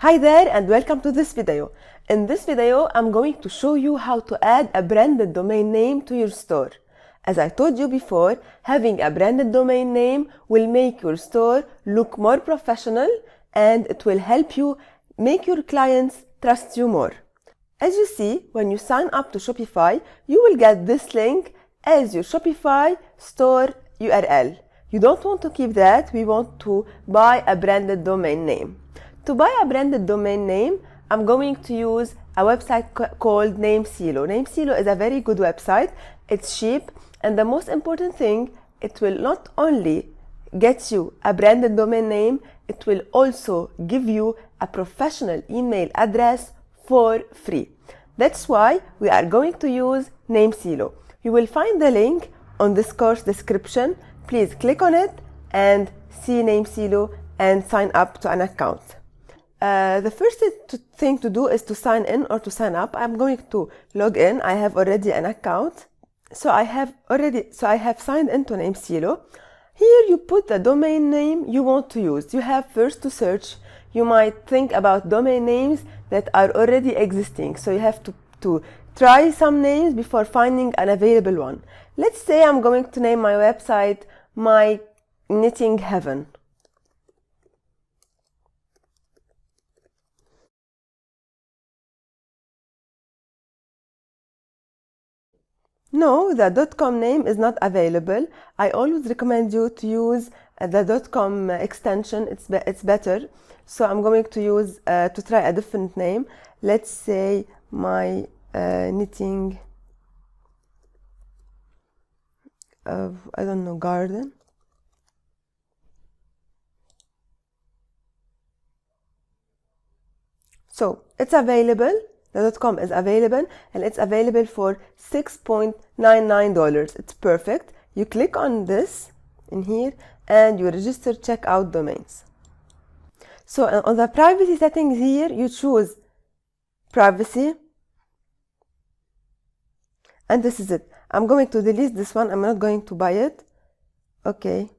Hi there and welcome to this video. In this video, I'm going to show you how to add a branded domain name to your store. As I told you before, having a branded domain name will make your store look more professional and it will help you make your clients trust you more. As you see, when you sign up to Shopify, you will get this link as your Shopify store URL. You don't want to keep that, we want to buy a branded domain name. To buy a branded domain name, I'm going to use a website called NameSilo. NameSilo is a very good website. It's cheap, and the most important thing, it will not only get you a branded domain name, it will also give you a professional email address for free. That's why we are going to use NameSilo. You will find the link on this course description. Please click on it and see NameSilo and sign up to an account. The first thing to do is to sign in or to sign up. I'm going to log in. I have already an account. So I have signed into NameSilo. Here you put the domain name you want to use. You have first to search. You might think about domain names that are already existing. So you have to try some names before finding an available one. Let's say I'm going to name my website My Knitting Heaven. No, the .com name is not available. I always recommend you to use the .com extension. It's better. So I'm going to use to try a different name. Let's say My Knitting I don't know, Garden. So it's available. The .com is available and it's available for $6.99. It's perfect. You click on this in here and you register checkout domains. So on the privacy settings here, you choose privacy. And this is it. I'm going to delete this one. I'm not going to buy it. Okay.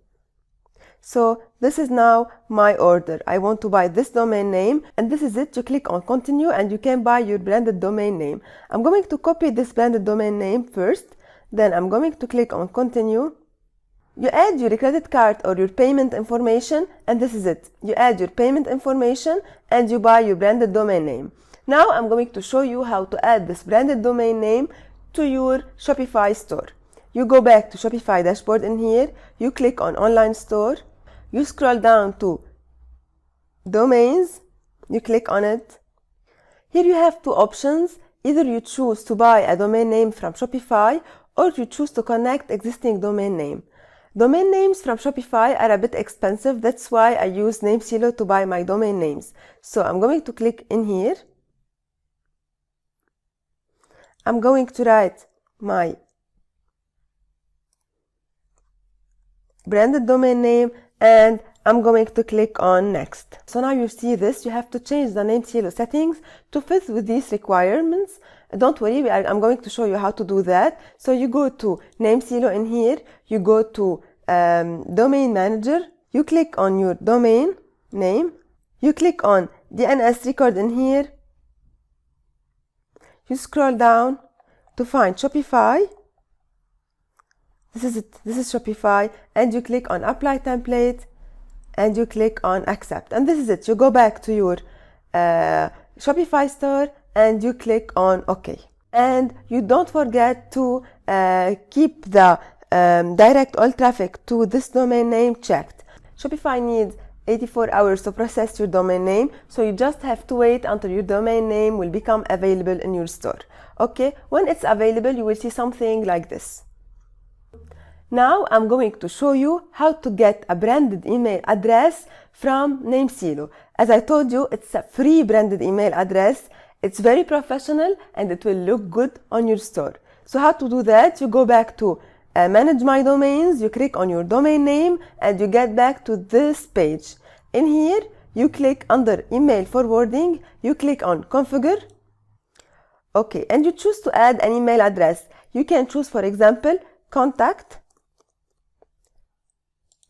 So this is now my order. I want to buy this domain name and this is it. You click on continue and you can buy your branded domain name. I'm going to copy this branded domain name first. Then I'm going to click on continue. You add your credit card or your payment information and this is it. You add your payment information and you buy your branded domain name. Now I'm going to show you how to add this branded domain name to your Shopify store. You go back to Shopify dashboard in here. You click on online store. You scroll down to domains, you click on it. Here you have two options. Either you choose to buy a domain name from Shopify or you choose to connect existing domain name. Domain names from Shopify are a bit expensive. That's why I use NameSilo to buy my domain names. So I'm going to click in here. I'm going to write my branded domain name and I'm going to click on next. So now you see this, you have to change the NameSilo settings to fit with these requirements. Don't worry, I'm going to show you how to do that. So you go to NameSilo in here, you go to Domain Manager, you click on your domain name, you click on DNS record in here, you scroll down to find Shopify. This is it. This is Shopify and you click on apply template and you click on accept and this is it. You go back to your Shopify store and you click on OK. And you don't forget to keep the direct all traffic to this domain name checked. Shopify needs 84 hours to process your domain name, so you just have to wait until your domain name will become available in your store. Okay, when it's available, you will see something like this. Now I'm going to show you how to get a branded email address from NameSilo. As I told you, it's a free branded email address. It's very professional and it will look good on your store. So how to do that? You go back to Manage My Domains, you click on your domain name and you get back to this page. In here, you click under Email Forwarding, you click on Configure. Okay, and you choose to add an email address. You can choose, for example, contact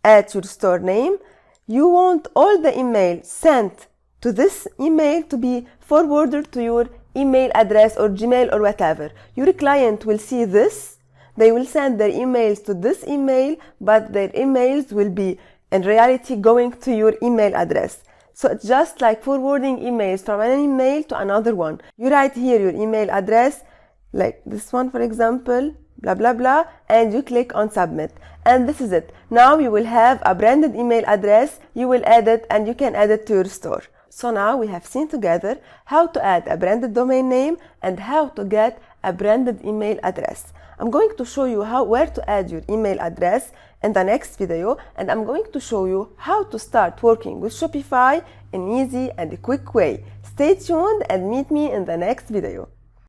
at your store name. You want all the emails sent to this email to be forwarded to your email address or Gmail or whatever. Your client will see this. They will send their emails to this email, but their emails will be in reality going to your email address. So it's just like forwarding emails from an email to another one. You write here your email address, like this one for example, blah blah blah, and you click on submit, and this is it. Now you will have a branded email address. You will add it and you can add it to your store. So now we have seen together how to add a branded domain name and how to get a branded email address. I'm going to show you where to add your email address in the next video, and I'm going to show you how to start working with Shopify in easy and quick way. Stay tuned and meet me in the next video.